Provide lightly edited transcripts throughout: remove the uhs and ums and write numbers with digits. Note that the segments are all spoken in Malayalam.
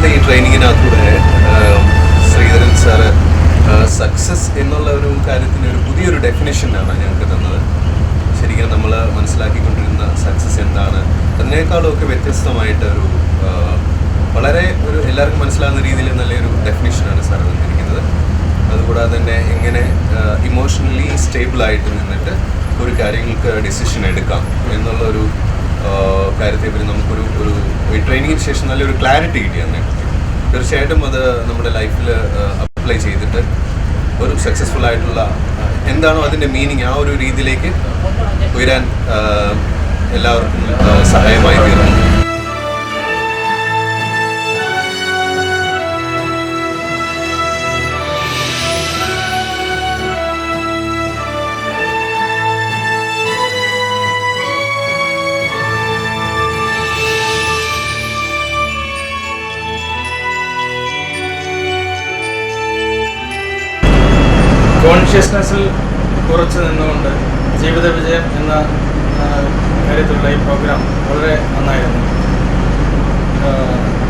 ഇന്നത്തെ ഈ ട്രെയിനിങ്ങിനകത്തൂടെ ശ്രീധരൻ സാറ് സക്സസ് എന്നുള്ള ഒരു കാര്യത്തിന് ഒരു പുതിയൊരു ഡെഫിനേഷനാണ് ഞങ്ങൾക്ക് തന്നത്. ശരിക്കും നമ്മൾ മനസ്സിലാക്കിക്കൊണ്ടിരുന്ന സക്സസ് എന്താണ് അതിനേക്കാളുമൊക്കെ വ്യത്യസ്തമായിട്ട് വളരെ എല്ലാവർക്കും മനസ്സിലാകുന്ന രീതിയിൽ നല്ലൊരു ഡെഫിനേഷനാണ് സാർ തന്നിരിക്കുന്നത്. അതുകൂടാതെ തന്നെ എങ്ങനെ ഇമോഷണലി സ്റ്റേബിളായിട്ട് നിന്നിട്ട് ഒരു കാര്യങ്ങൾക്ക് ഡിസിഷൻ എടുക്കാം എന്നുള്ള ഒരു കാര്യത്തെപ്പറ്റി നമുക്കൊരു ഈ ട്രെയിനിങ്ങിന് ശേഷം നല്ലൊരു ക്ലാരിറ്റി കിട്ടിയാണ്. തീർച്ചയായിട്ടും അത് നമ്മുടെ ലൈഫിൽ അപ്ലൈ ചെയ്തിട്ട് ഒരു സക്സസ്ഫുൾ ആയിട്ടുള്ള എന്താണോ അതിൻ്റെ മീനിങ് ആ ഒരു രീതിയിലേക്ക് ഉയരാൻ എല്ലാവർക്കും സഹായമായി തീർന്നു. കോൺഷ്യസ്നെസ്സിൽ കുറച്ച് നിന്നുകൊണ്ട് ജീവിത വിജയം എന്ന കാര്യത്തിലുള്ള ഈ പ്രോഗ്രാം വളരെ നന്നായിരുന്നു.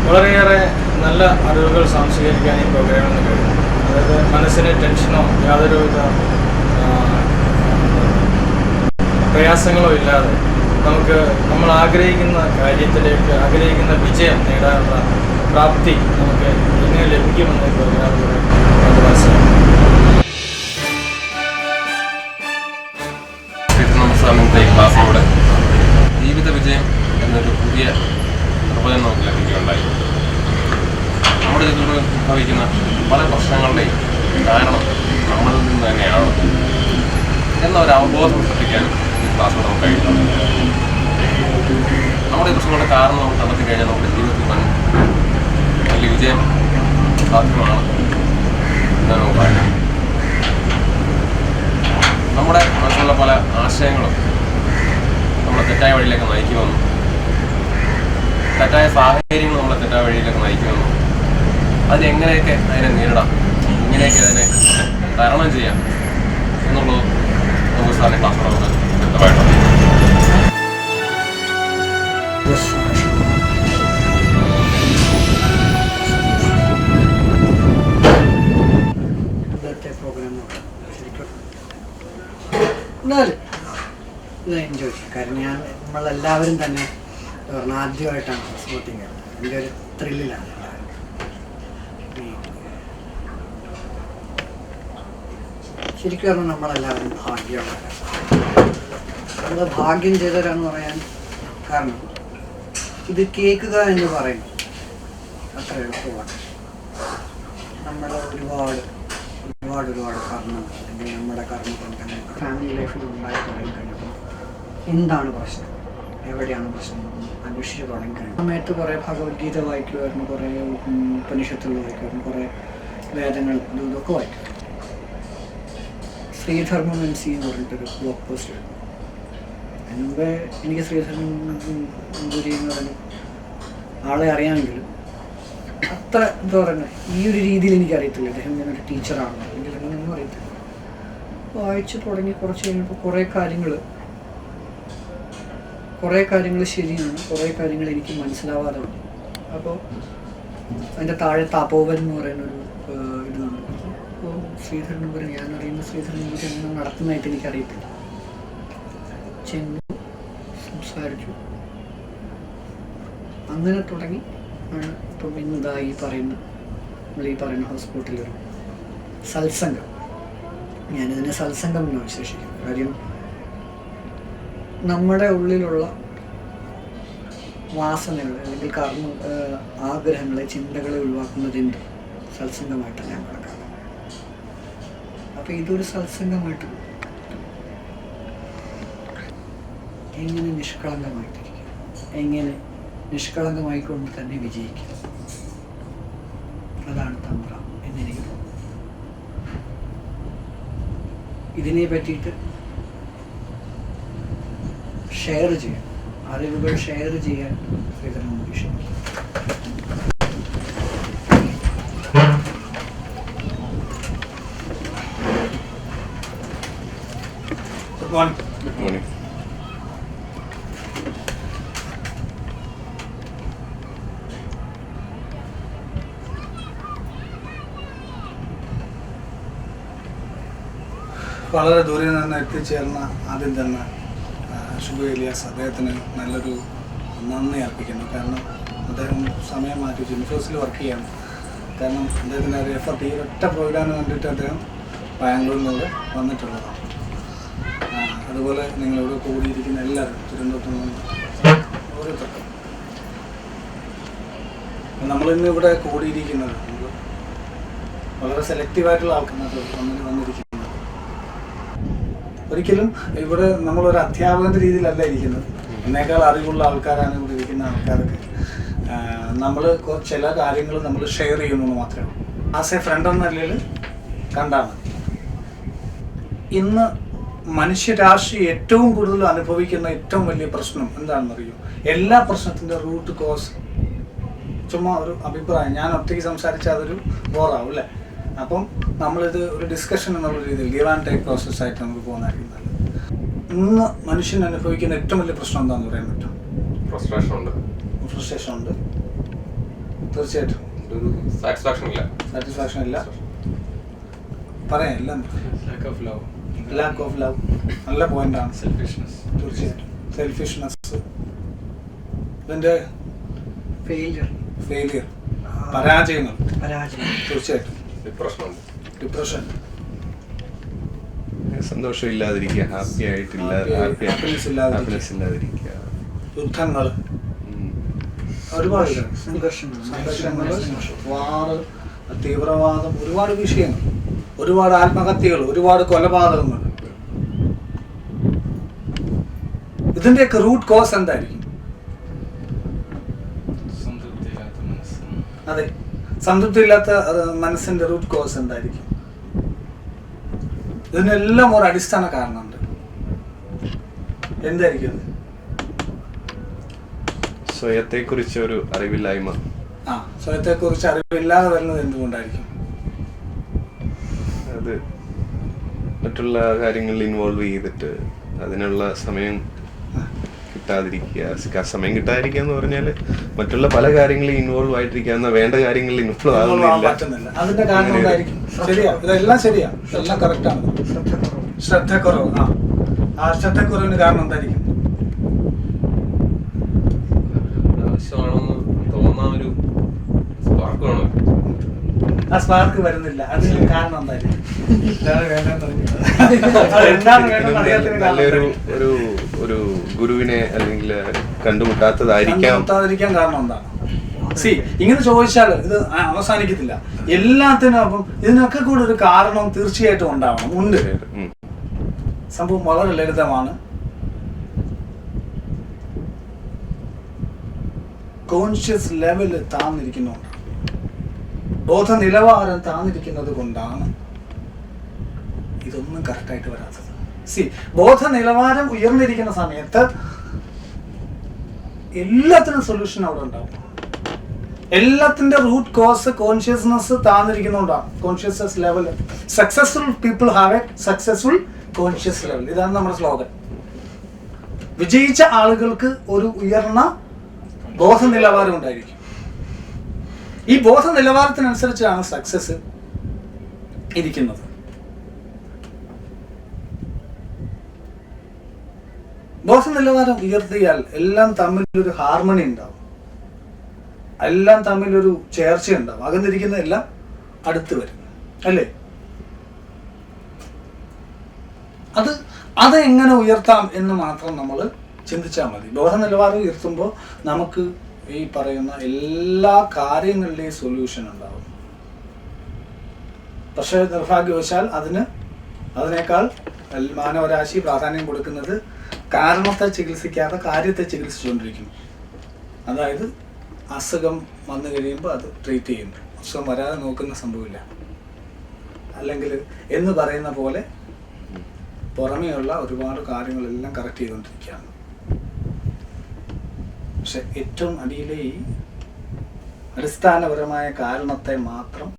വളരെയേറെ നല്ല അറിവുകൾ സംസ്കരിക്കാൻ ഈ പ്രോഗ്രാമിൽ നിന്ന് കഴിഞ്ഞു. അതായത് മനസ്സിന് ടെൻഷനോ യാതൊരുവിധ പ്രയാസങ്ങളോ ഇല്ലാതെ നമുക്ക് നമ്മൾ ആഗ്രഹിക്കുന്ന കാര്യത്തിലേക്ക് ആഗ്രഹിക്കുന്ന വിജയം നേടാനുള്ള പ്രാപ്തി നമുക്ക് എങ്ങനെ ലഭിക്കുമെന്ന് ഈ പ്രോഗ്രാമിലൂടെ മനസ്സിലാക്കും. ഇന്നത്തെ ഈ ക്ലാസ്സിലൂടെ ജീവിത വിജയം എന്നൊരു പുതിയ നിർവചനം നമുക്ക് ലഭിക്കുകയുണ്ടായി. നമ്മുടെ ജീവിതത്തിൽ ഉദ്ഭവിക്കുന്ന പല പ്രശ്നങ്ങളുടെയും കാരണം നമ്മളിൽ നിന്ന് തന്നെയാണ് എന്നൊരു അവബോധം സൃഷ്ടിക്കാനും ഈ ക്ലാസ്സിലൂടെ നമുക്ക് കഴിയുന്നുണ്ട്. നമ്മുടെ ഈ പ്രശ്നങ്ങളുടെ കാരണം നമുക്ക് കണ്ടെത്തി കഴിഞ്ഞാൽ നമ്മുടെ ജീവിതത്തിൽ വലിയ വിജയം സാധ്യമാണ് എന്നാണ് നമുക്ക് പറയുന്നത്. നമ്മുടെ മനസ്സിലുള്ള പല ആശയങ്ങളും നമ്മളെ തെറ്റായ വഴിയിലേക്ക് നയിക്കുമെന്നും തെറ്റായ സാഹചര്യങ്ങൾ നമ്മളെ തെറ്റായ വഴിയിലേക്ക് നയിക്കുമെന്നും അതിനെങ്ങനെയൊക്കെ അതിനെ നേരിടാം, ഇങ്ങനെയൊക്കെ അതിനെ തരണം ചെയ്യാം എന്നുള്ളത് നമുക്ക് സാറിൻ്റെ ക്ലാസ്സിൽ നമുക്ക് വ്യക്തമായിട്ടുണ്ട്. ഇത് എൻജോയ് ചെയ്യും. കാരണം നമ്മളെല്ലാവരും തന്നെ ആദ്യമായിട്ടാണ് സ്പോർട്ടിങ് കാണുന്നത്. എൻ്റെ ഒരു ത്രില്ലിലാണ് എല്ലാവരും. ശരിക്കും പറഞ്ഞാൽ നമ്മളെല്ലാവരും ഭാഗ്യമുള്ളവരാണ്. നമ്മൾ ഭാഗ്യം ചെയ്തവരാന്ന് പറയാൻ കാരണം ഇത് കേൾക്കുക എന്ന് പറയുന്നത് അത്ര എളുപ്പമാണ്. നമ്മൾ ഒരുപാട് കർമ്മം അല്ലെങ്കിൽ നമ്മുടെ കർമ്മത്തിന് ഫാമിലി ലൈഫിൽ ഉണ്ടായി തുടങ്ങി കഴിഞ്ഞപ്പോൾ എന്താണ് പ്രശ്നം, എവിടെയാണ് പ്രശ്നം അന്വേഷിച്ച് തുടങ്ങി കഴിഞ്ഞു. സമയത്ത് കുറേ ഭഗവത്ഗീത വായിക്കുമായിരുന്നു, കുറേ ഉപനിഷത്തുകൾ വായിക്കുമായിരുന്നു, കുറേ വേദങ്ങൾ ഇതൊക്കെ വായിക്കുമായിരുന്നു. ശ്രീധർമ്മം MC എന്ന് പറഞ്ഞിട്ടൊരു ബ്ലോഗ് പോസ്റ്റ് വരുന്നു. അതിന് മുമ്പേ എനിക്ക് ശ്രീധർമ്മം ഗുരു എന്ന് പറയുന്ന ആളെ അറിയാമെങ്കിലും അത്ര എന്താ പറയുന്നത് ഈ ഒരു രീതിയിൽ എനിക്കറിയത്തില്ല. അദ്ദേഹം ഞാനൊരു ടീച്ചറാണ് അല്ലെങ്കിൽ അങ്ങനെയൊന്നും അറിയത്തില്ല. വായിച്ചു തുടങ്ങി കുറച്ച് കഴിഞ്ഞപ്പോൾ കുറേ കാര്യങ്ങൾ ശരിയാണ്, കുറേ കാര്യങ്ങൾ എനിക്ക് മനസ്സിലാവാതെ വന്നു. അപ്പോൾ അതിൻ്റെ താഴെ തപോവൻ എന്ന് പറയുന്നൊരു ഇതുണ്ട്. അപ്പോൾ ശ്രീധരനപുരം ഞാൻ അറിയുന്ന ശ്രീധരനപുരം എങ്ങനെ നടത്തുന്നതായിട്ട് എനിക്കറിയത്തില്ല. ചെന്നു സംസാരിച്ചു, അങ്ങനെ തുടങ്ങി ആണ് ഇപ്പം ഇന്നിതാ നമ്മൾ ഈ പറയുന്ന ഹോസ്പിറ്റലൊരു സത്സംഗം. ഞാനിതിനെ സത്സംഗം എന്ന് വിശേഷിക്കും. കാര്യം നമ്മുടെ ഉള്ളിലുള്ള വാസനകൾ അല്ലെങ്കിൽ ആഗ്രഹങ്ങളെ ചിന്തകളെ ഒഴിവാക്കുന്നതിൻ്റെ സത്സംഗമായിട്ടാണ് ഞാൻ കണക്കാക്കുന്നത്. അപ്പോൾ ഇതൊരു സത്സംഗമായിട്ട് എങ്ങനെ നിഷ്കളങ്കമായിട്ടിരിക്കും, എങ്ങനെ നിഷ്കളങ്കമായിക്കൊണ്ട് തന്നെ വിജയിക്കും, അതാണ് തന്ത്ര എന്നെനിക്ക് തോന്നുന്നു. ഇതിനെ പറ്റിയിട്ട് ഷെയർ ചെയ്യാൻ, അറിവുകൾ ഷെയർ ചെയ്യാൻ Sreedharan ക്ഷണിക്കും. Good morning. Good morning. വളരെ ദൂരെ നിന്ന് എത്തിച്ചേർന്ന ആദ്യം തന്നെ ഷുബു ഇലിയാസ് അദ്ദേഹത്തിന് നല്ലൊരു നന്ദി അർപ്പിക്കുന്നു. കാരണം അദ്ദേഹം സമയം മാറ്റി ഇൻഫോസിൽ വർക്ക് ചെയ്യാണ്. കാരണം അദ്ദേഹത്തിൻ്റെ ഒരു എഫർട്ട് ഈ ഒറ്റ പ്രോഗ്രാമിന് വേണ്ടിയിട്ട് അദ്ദേഹം ബാംഗ്ലൂരിൽ നിന്ന് വന്നിട്ടുള്ളതാണ്. അതുപോലെ നിങ്ങളിവിടെ കൂടിയിരിക്കുന്ന എല്ലാവരും തിരുവനന്തപുരത്ത് നിന്ന് ഓരോരുത്തർക്കും നമ്മളിന്ന് ഇവിടെ കൂടിയിരിക്കുന്നത് വളരെ സെലക്റ്റീവായിട്ടുള്ള ആൾക്കാർ വന്നിരിക്കുന്നത്. ഒരിക്കലും ഇവിടെ നമ്മളൊരു അധ്യാപകൻ്റെ രീതിയിലല്ല ഇരിക്കുന്നത്. എന്നേക്കാൾ അറിവുള്ള ആൾക്കാരാണ് ഇവിടെ ഇരിക്കുന്ന ആൾക്കാർക്ക്. നമ്മൾ ചില കാര്യങ്ങൾ നമ്മൾ ഷെയർ ചെയ്യുന്നു മാത്രമേ ഉള്ളൂ. ആസ് എ ഫ്രണ്ട് എന്ന നിലയിൽ കണ്ടാൽ മതി. ഇന്ന് മനുഷ്യരാശി ഏറ്റവും കൂടുതൽ അനുഭവിക്കുന്ന ഏറ്റവും വലിയ പ്രശ്നം എന്താണെന്നറിയോ? എല്ലാ പ്രശ്നത്തിൻ്റെ റൂട്ട് കോസ് ചുമ്മാ ഒരു അഭിപ്രായം, ഞാൻ ഒറ്റയ്ക്ക് സംസാരിച്ചാൽ അതൊരു ബോറാവും അല്ലേ? അപ്പം നമ്മളിത് ഒരു ഡിസ്കഷൻ എന്നുള്ള രീതിയിൽ ഗിവ് ആൻഡ് ടേക്ക് പ്രോസസ്സായിട്ട് നമുക്ക് പോകുന്നതായിരിക്കും നല്ലത്. ഇന്ന് മനുഷ്യൻ അനുഭവിക്കുന്ന ഏറ്റവും വലിയ പ്രശ്നം എന്താണെന്ന് പറയാൻ പറ്റും? ഫ്രസ്ട്രേഷൻ ഉണ്ട്, തീർച്ചയായിട്ടും. സാറ്റിസ്ഫാക്ഷൻ ഇല്ല, പറയാം എല്ലാം. ലാക്ക് ഓഫ് ലവ് നല്ല പോയിന്റാണ്. തീർച്ചയായിട്ടും സെൽഫിഷ്നെസ്, ഇതിൻ്റെ ഫെയിലിയർ, പരാജയങ്ങൾ, തീർച്ചയായിട്ടും. ഡിപ്രഷൻ, സന്തോഷം ഇല്ലാതിരിക്കുക, ഹാപ്പിനെസ് ഇല്ലാതിരിക്കുക, യുദ്ധങ്ങൾ, ഒരുപാട് സംഘർഷങ്ങൾ, വാറ്, തീവ്രവാദം, ഒരുപാട് വിഷയങ്ങൾ, ഒരുപാട് ആത്മഹത്യകൾ, ഒരുപാട് കൊലപാതകങ്ങൾ. ഇതിന്റെയൊക്കെ റൂട്ട് കോസ് എന്തായിരിക്കും? അതെ, സംതൃപ്തി ഇല്ലാത്ത മനസ്സിന്റെ റൂട്ട് കോസ് എന്തായിരിക്കും? ഇതിനെല്ലാം ഒരു അടിസ്ഥാന കാരണമുണ്ട്. എന്തായിരിക്കും? സ്വയത്തെക്കുറിച്ച് ഒരു അറിവില്ലായ്മ. സ്വയത്തെക്കുറിച്ച് അറിവില്ലാതെ വരുന്നത് എന്തുകൊണ്ടായിരിക്കും? അത് മറ്റുള്ള കാര്യങ്ങളിൽ ഇൻവോൾവ് ചെയ്തിട്ട് അതിനുള്ള സമയം കിട്ടാതിരിക്കുക. സമയം കിട്ടാതിരിക്കുക എന്ന് പറഞ്ഞാൽ മറ്റുള്ള പല കാര്യങ്ങളിൽ ഇൻവോൾവ് ആയിട്ടിരിക്കുക, വേണ്ട കാര്യങ്ങളിൽ ഇൻവോൾവ് ആകുന്നില്ല. അതിന്റെ കാരണം എന്തായിരിക്കും? ശരിയാ, ഇതെല്ലാം ശരിയാ, എല്ലാം കറക്റ്റാണ്. ശ്രദ്ധക്കുറവ്. ആ ശ്രദ്ധക്കുറവിന് കാരണം എന്തായിരിക്കും? ആ സ്പാർക്ക് വരുന്നില്ല, അതിന് കാരണം എന്തായിരിക്കും? നല്ലൊരു ഒരു ഗുരുവിനെ അല്ലെങ്കിൽ കണ്ടുമുട്ടാത്തതായിരിക്കാം കാരണം എന്താണ്? ഇങ്ങനെ ചോദിച്ചാൽ ഇത് അവസാനിക്കത്തില്ല. എല്ലാത്തിനും അപ്പം ഇതിനൊക്കെ കൂടെ ഒരു കാരണം തീർച്ചയായിട്ടും ഉണ്ടാവണം. ഉണ്ട്. സംഭവം വളരെ ലളിതമാണ്. കോൺഷ്യസ് ലെവല് താന്നിരിക്കുന്നുണ്ട്, ബോധ നിലവാരം താന്നിരിക്കുന്നത് കൊണ്ടാണ് ഇതൊന്നും കറക്റ്റായിട്ട് വരാത്തത്. ബോധ നിലവാരം ഉയർന്നിരിക്കുന്ന സമയത്ത് എല്ലാത്തിനും സൊല്യൂഷൻ അവിടെ ഉണ്ടാവും. എല്ലാത്തിന്റെ റൂട്ട് കോസ് കോൺഷ്യസ്നെസ് താന്നിരിക്കുന്നതുകൊണ്ടാണ്. Consciousness level. Successful people have a successful conscious level. ഇതാണ് നമ്മുടെ സ്ലോഗൻ. വിജയിച്ച ആളുകൾക്ക് ഒരു ഉയർന്ന ബോധ നിലവാരം ഉണ്ടായിരിക്കും. ഈ ബോധ നിലവാരത്തിനനുസരിച്ചാണ് സക്സസ് ഇരിക്കുന്നത്. ബോധ നിലവാരം ഉയർത്തിയാൽ എല്ലാം തമ്മിലൊരു ഹാർമണി ഉണ്ടാവും, എല്ലാം തമ്മിലൊരു ചേർച്ച ഉണ്ടാവും. അകന്നിരിക്കുന്ന എല്ലാം അടുത്ത് വരും അല്ലേ? അത് എങ്ങനെ ഉയർത്താം എന്ന് മാത്രം നമ്മൾ ചിന്തിച്ചാൽ മതി. ബോധ നിലവാരം ഉയർത്തുമ്പോൾ നമുക്ക് ഈ പറയുന്ന എല്ലാ കാര്യങ്ങളിലെയും സൊല്യൂഷൻ ഉണ്ടാവും. പക്ഷേ നിർഭാഗ്യവശാൽ അതിനേക്കാൾ മാനവരാശി പ്രാധാന്യം കൊടുക്കുന്നത് കാരണത്തെ ചികിത്സിക്കാതെ കാര്യത്തെ ചികിത്സിച്ചുകൊണ്ടിരിക്കുന്നു. അതായത് അസുഖം വന്നു കഴിയുമ്പോൾ അത് ട്രീറ്റ് ചെയ്യുന്നു, അസുഖം വരാതെ നോക്കുന്ന സംഭവമില്ല. അല്ലെങ്കിൽ എന്ന് പറയുന്ന പോലെ പുറമേയുള്ള ഒരുപാട് കാര്യങ്ങളെല്ലാം കറക്റ്റ് ചെയ്തുകൊണ്ടിരിക്കുകയാണ്. പക്ഷെ ഏറ്റവും അടിയിലെ ഈ അടിസ്ഥാനപരമായ കാരണത്തെ മാത്രം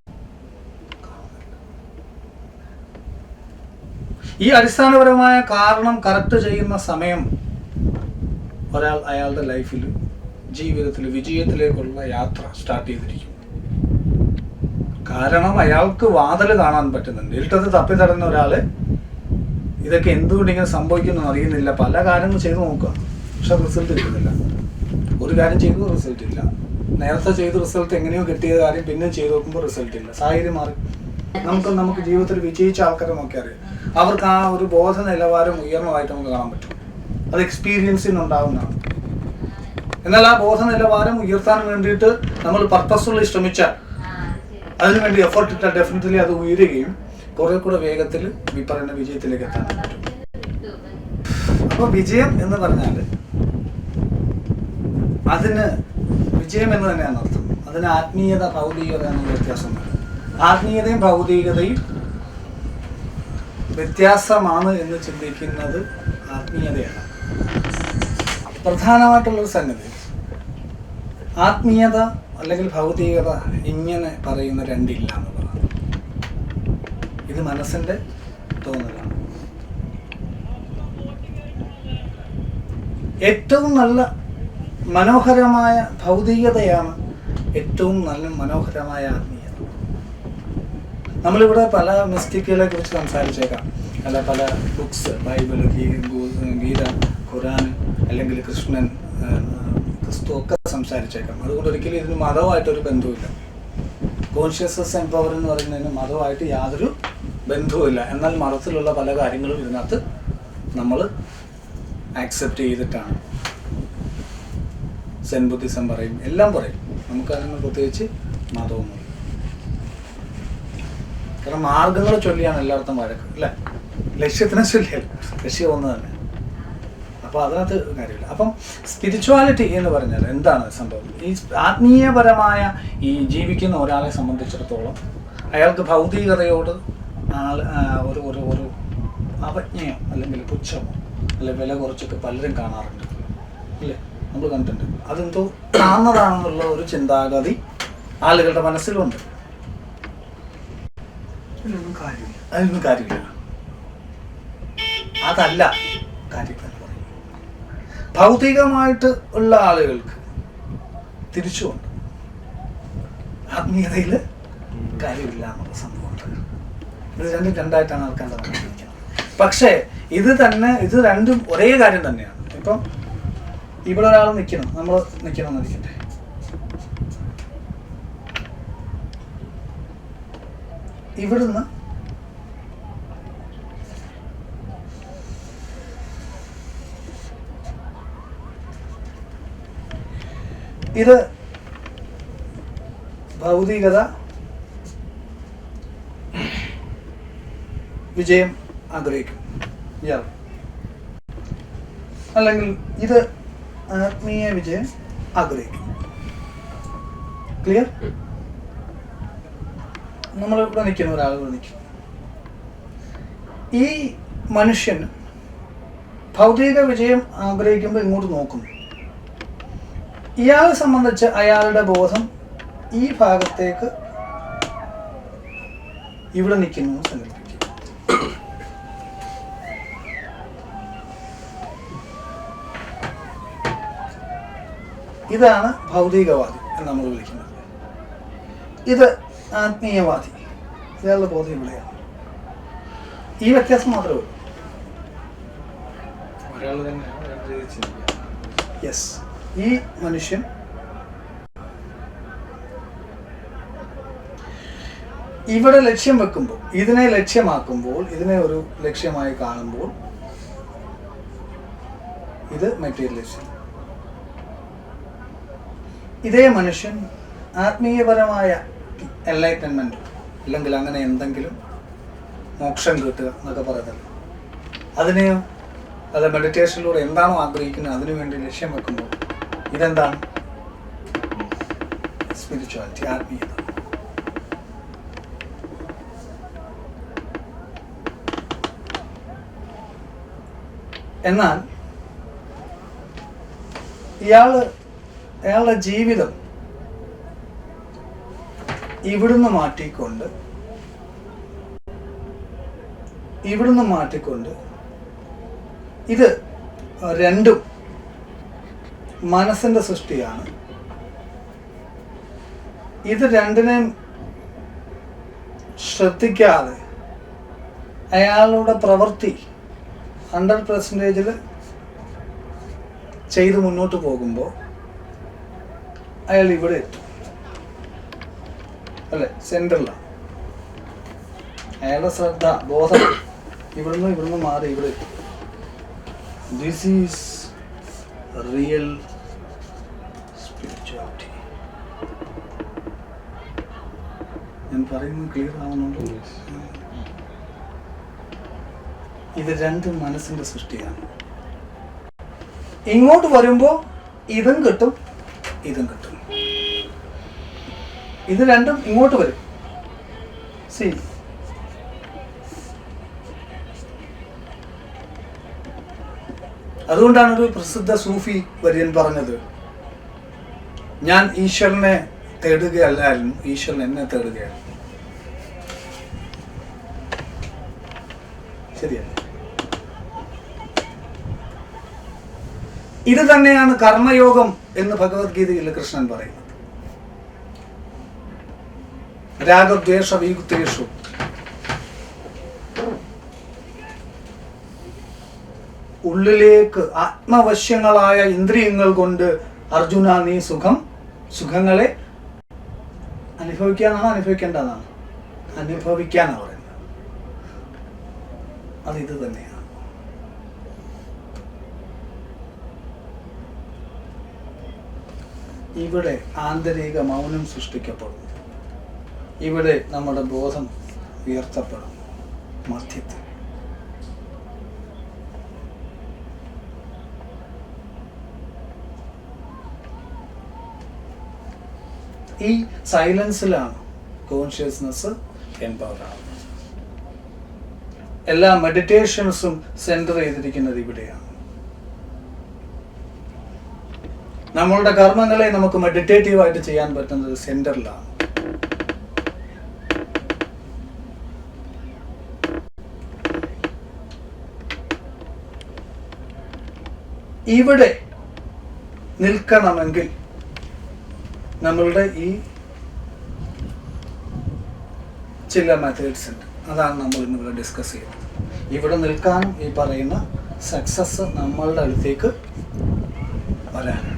കാണുന്നില്ല. ഈ അടിസ്ഥാനപരമായ കാരണം കറക്റ്റ് ചെയ്യുന്ന സമയം ഒരാൾ അയാളുടെ ലൈഫിൽ ജീവിതത്തിൽ വിജയത്തിലേക്കുള്ള യാത്ര സ്റ്റാർട്ട് ചെയ്തിരിക്കും. കാരണം അയാൾക്ക് വാതിൽ കാണാൻ പറ്റുന്നുണ്ട്. ഇരുട്ടത്ത് തപ്പി തടയുന്ന ഒരാള് ഇതൊക്കെ എന്തുകൊണ്ട് ഇങ്ങനെ സംഭവിക്കുന്നു അറിയുന്നില്ല. പല കാര്യങ്ങൾ ചെയ്ത് നോക്കുക, പക്ഷെ റിസൾട്ട് കിട്ടുന്നില്ല. ഒരു കാര്യം ചെയ്തു റിസൾട്ട് ഇല്ല, നേരത്തെ ചെയ്ത റിസൾട്ട് എങ്ങനെയോ കിട്ടിയ കാര്യം പിന്നെ ചെയ്ത് നോക്കുമ്പോൾ റിസൾട്ട് ഇല്ല, സാഹചര്യം മാറി. നമുക്ക് ജീവിതത്തിൽ വിജയിച്ച ആൾക്കാരെ നോക്കി അറിയാം, അവർക്ക് ആ ഒരു ബോധ നിലവാരം ഉയർന്നതായിട്ട് നമുക്ക് കാണാൻ പറ്റും. അത് എക്സ്പീരിയൻസിന് ഉണ്ടാകുന്നതാണ്. എന്നാൽ ആ ബോധ നിലവാരം ഉയർത്താൻ വേണ്ടിയിട്ട് നമ്മൾ പർപ്പസ്ഫുള്ളി ശ്രമിച്ചാൽ, അതിനുവേണ്ടി എഫർട്ട് ഇട്ടാൽ ഡെഫിനറ്റ്ലി അത് ഉയരുകയും കുറെ കൂടെ വേഗത്തിൽ ഈ പറയുന്ന വിജയത്തിലേക്ക് എത്താൻ പറ്റും. അപ്പോൾ വിജയം എന്ന് പറഞ്ഞാൽ അതിന് വിജയം എന്ന് തന്നെയാണ് അർത്ഥം. അതിന് ആത്മീയത ഭൗതികത എന്നുള്ള വ്യത്യാസമുണ്ട്. ആത്മീയതയും ഭൗതികതയും വ്യത്യാസമാണ് എന്ന് ചിന്തിക്കുന്നത് ആത്മീയതയാണ്. പ്രധാനമായിട്ടുള്ളൊരു സംഗതി, ആത്മീയത അല്ലെങ്കിൽ ഭൗതികത ഇങ്ങനെ പറയുന്ന രണ്ടില്ല എന്നുള്ളതാണ്. ഇത് മനസ്സിൻ്റെ തോന്നലാണ്. ഏറ്റവും നല്ല മനോഹരമായ ഭൗതികതയാണ് ഏറ്റവും നല്ല മനോഹരമായ ആത്മീയത. നമ്മളിവിടെ പല മിസ്റ്റിക്കുകളെ കുറിച്ച് സംസാരിച്ചേക്കാം, അല്ല പല ബുക്സ്, ബൈബിൾ, ഗീത, ഖുറാൻ, അല്ലെങ്കിൽ കൃഷ്ണൻ, ക്രിസ്തു ഒക്കെ സംസാരിച്ചേക്കാം. അതുകൊണ്ട് ഒരിക്കലും ഇതിന് മതവുമായിട്ടൊരു ബന്ധവുമില്ല. കോൺഷ്യസ്നസ് ആൻഡ് പവർ എന്ന് പറയുന്നതിന് മതവുമായിട്ട് യാതൊരു ബന്ധവുമില്ല. എന്നാൽ മതത്തിലുള്ള പല കാര്യങ്ങളും ഇതിനകത്ത് നമ്മൾ ആക്സെപ്റ്റ് ചെയ്തിട്ടാണ്. സെൻ ബുദ്ധിസം പറയും, എല്ലാം പറയും. നമുക്കതിന് പ്രത്യേകിച്ച് മതമൊന്നുമില്ല. കാരണം മാർഗങ്ങൾ ചൊല്ലിയാണ് എല്ലായിടത്തും വഴക്ക്, അല്ലേ? ലക്ഷ്യത്തിനെ ചൊല്ലിയല്ല, ലക്ഷ്യം ഒന്ന് തന്നെ. അപ്പോൾ അതിനകത്ത് കാര്യമില്ല. അപ്പം സ്പിരിച്വാലിറ്റി എന്ന് പറഞ്ഞാൽ എന്താണ് സംഭവം? ഈ ആത്മീയപരമായ ഈ ജീവിക്കുന്ന ഒരാളെ സംബന്ധിച്ചിടത്തോളം അയാൾക്ക് ഭൗതികതയോട് ഒരു ഒരു ഒരു അവജ്ഞയോ അല്ലെങ്കിൽ പുച്ഛമോ അല്ലെങ്കിൽ വില കുറച്ചൊക്കെ പലരും കാണാറുണ്ട്, അല്ലേ? നമ്മൾ കണ്ടിട്ടുണ്ട്. അതെന്തോ കാണുന്നതാണെന്നുള്ള ഒരു ചിന്താഗതി ആളുകളുടെ മനസ്സിലുണ്ട്. അതിനൊന്നും കാര്യമില്ല. അതല്ല കാര്യം എന്ന് പറയും. ഭൗതികമായിട്ട് ഉള്ള ആളുകൾക്ക് തിരിച്ചുകൊണ്ട് ആത്മീയതയിൽ കാര്യമില്ല എന്നുള്ള സംഭവമുണ്ട്. ഇത് രണ്ടും രണ്ടായിട്ടാണ് ആൾക്കാർ മനസ്സിലാക്കുന്നത്. പക്ഷേ ഇത് രണ്ടും ഒരേ കാര്യം തന്നെയാണ്. ഇപ്പം ഇവിടെ ഒരാൾ നിൽക്കണം, നമ്മൾ നിൽക്കണം എന്നിരിക്കട്ടെ. ഇവിടുന്ന് ഇത് ഭൗതികത, വിജയം ആഗ്രഹിക്കും ഇയാൾ, അല്ലെങ്കിൽ ഇത് ആത്മീയ വിജയം ആഗ്രഹിക്കും. ക്ലിയർ? നമ്മളിവിടെ നിൽക്കുന്ന ഒരാളുകൾ നിൽക്കും. ഈ മനുഷ്യൻ ഭൗതിക വിജയം ആഗ്രഹിക്കുമ്പോൾ ഇങ്ങോട്ട് നോക്കുന്നു. ഇയാളെ സംബന്ധിച്ച് അയാളുടെ ബോധം ഈ ഭാഗത്തേക്ക് ഇവിടെ നിൽക്കുന്നു സങ്കല്പിക്കും. ഇതാണ് ഭൗതികവാദി എന്ന് നമ്മൾ വിളിക്കുന്നത്. ഇത് ആത്മീയവാദി, ഇയാളുടെ ബോധം ഇവിടെയാണ്. ഈ വ്യത്യാസം മാത്രമേ ഉള്ളൂ. ഒരാൾ തന്നെ യെസ്, ഈ മനുഷ്യൻ ഇവിടെ ലക്ഷ്യം വെക്കുമ്പോൾ, ഇതിനെ ലക്ഷ്യമാക്കുമ്പോൾ, ഇതിനെ ഒരു ലക്ഷ്യമായി കാണുമ്പോൾ ഇത് മെറ്റീരിയലിസം. ഇതേ മനുഷ്യൻ ആത്മീയപരമായ എൻലൈറ്റൻമെൻറ്റ് അല്ലെങ്കിൽ അങ്ങനെ എന്തെങ്കിലും മോക്ഷം കിട്ടുക എന്നൊക്കെ പറയുന്നത്, അതിനെയോ അത് മെഡിറ്റേഷനിലൂടെ എന്താണോ ആഗ്രഹിക്കുന്നത് അതിനു വേണ്ടി ലക്ഷ്യം വെക്കുമ്പോൾ ഇതെന്താണ്? സ്പിരിച്വാലിറ്റി, ആത്മീയത. എന്നാൽ അയാളുടെ ജീവിതം ഇവിടുന്ന് മാറ്റിക്കൊണ്ട് ഇത് രണ്ടും മനസ്സിൻ്റെ സൃഷ്ടിയാണ്. ഇത് രണ്ടിനെയും ശ്രദ്ധിക്കാതെ അയാളുടെ പ്രവൃത്തി 100% ചെയ്ത് മുന്നോട്ട് പോകുമ്പോൾ അയാൾ ഇവിടെ എത്തും അല്ലേ, സെൻറ്ററിലാണ്. അയാളുടെ ശ്രദ്ധ, ബോധം ഇവിടുന്ന് മാറി ഇവിടെ എത്തും. This is real spirituality. ഞാൻ പറയുന്നത് ക്ലിയർ ആവുന്നുണ്ടോ? ഇത് രണ്ടും മനസ്സിൻ്റെ സൃഷ്ടിയാണ്. ഇങ്ങോട്ട് വരുമ്പോൾ ഇതും കിട്ടും, ഇതും കിട്ടും. ഇത് രണ്ടും ഇങ്ങോട്ട് വരും. സി, അതുകൊണ്ടാണ് ഒരു പ്രസിദ്ധ സൂഫി വര്യൻ പറഞ്ഞത്, ഞാൻ ഈശ്വരനെ തേടുകയല്ലായിരുന്നു, ഈശ്വരൻ എന്നെ തേടുകയായിരുന്നു. ശരിയല്ല? ഇത് തന്നെയാണ് കർമ്മയോഗം എന്ന് ഭഗവത്ഗീതയിൽ കൃഷ്ണൻ പറയുന്നത്. രാഗദ്വേഷ വിയുക്തേഷു ഉള്ളിലേക്ക് ആത്മവശ്യങ്ങളായ ഇന്ദ്രിയങ്ങൾ കൊണ്ട് അർജുന നീ സുഖങ്ങളെ അനുഭവിക്കാനാണോ അനുഭവിക്കേണ്ടതാണ്? അനുഭവിക്കാനാണ് പറയുന്നത്. അത് ഇത് തന്നെയാണ്. ഇവിടെ ആന്തരിക മൗനം സൃഷ്ടിക്കപ്പെടും. ഇവിടെ നമ്മുടെ ബോധം ഉയർത്തപ്പെടും. മധ്യത്തിൽ ഈ സൈലൻസിലാണ് കോൺഷ്യസ്നെസ് എംപവർ ആവുന്നത്. എല്ലാ മെഡിറ്റേഷൻസും സെന്റർ ചെയ്തിരിക്കുന്നത് ഇവിടെയാണ്. നമ്മളുടെ കർമ്മങ്ങളെ നമുക്ക് മെഡിറ്റേറ്റീവായിട്ട് ചെയ്യാൻ പറ്റുന്നത് സെന്ററിലാണ്. ഇവിടെ നിൽക്കണമെങ്കിൽ നമ്മളുടെ ഈ ചില മെത്തേഡ്സ് ഉണ്ട്. അതാണ് നമ്മൾ ഇന്നിവിടെ ഡിസ്കസ് ചെയ്യുന്നത്. ഇവിടെ നിൽക്കാനും ഈ പറയുന്ന സക്സസ് നമ്മളുടെ അടുത്തേക്ക് വരാനാണ്.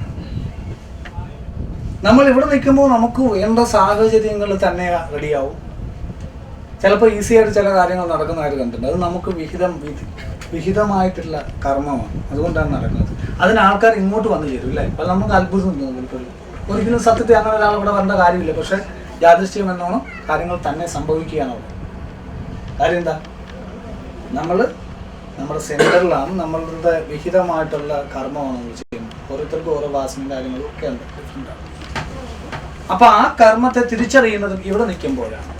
നമ്മൾ ഇവിടെ നിൽക്കുമ്പോൾ നമുക്ക് വേണ്ട സാഹചര്യങ്ങൾ തന്നെ റെഡിയാവും. ചിലപ്പോൾ ഈസിയായിട്ട് ചില കാര്യങ്ങൾ നടക്കുന്നതായിട്ട് കണ്ടിട്ടുണ്ട്. അത് നമുക്ക് വിഹിതമായിട്ടുള്ള കർമ്മമാണ്, അതുകൊണ്ടാണ് നടക്കുന്നത്. അതിന് ആൾക്കാർ ഇങ്ങോട്ട് വന്നു ചേരും അല്ലേ? അപ്പം നമുക്ക് അത്ഭുതം തോന്നും. ഒരിക്കലും സത്യത്തെ അങ്ങനെ ഒരാൾ ഇവിടെ വരേണ്ട കാര്യമില്ല. പക്ഷെ യാദൃശ്യം എന്നോണം കാര്യങ്ങൾ തന്നെ സംഭവിക്കുകയാണ് അവിടെ. കാര്യം എന്താ? നമ്മുടെ സെൻറ്ററിലാണ്, നമ്മളുടെ വിഹിതമായിട്ടുള്ള കർമ്മമാണ് നമ്മൾ ചെയ്യുന്നത്. ഓരോരുത്തർക്കും ഓരോ വാസനയും കാര്യങ്ങളും ഒക്കെ ഉണ്ട്, ഡിഫറെൻ്റാണ്. അപ്പം ആ കർമ്മത്തെ തിരിച്ചറിയുന്നത് ഇവിടെ നിൽക്കുമ്പോഴാണ്.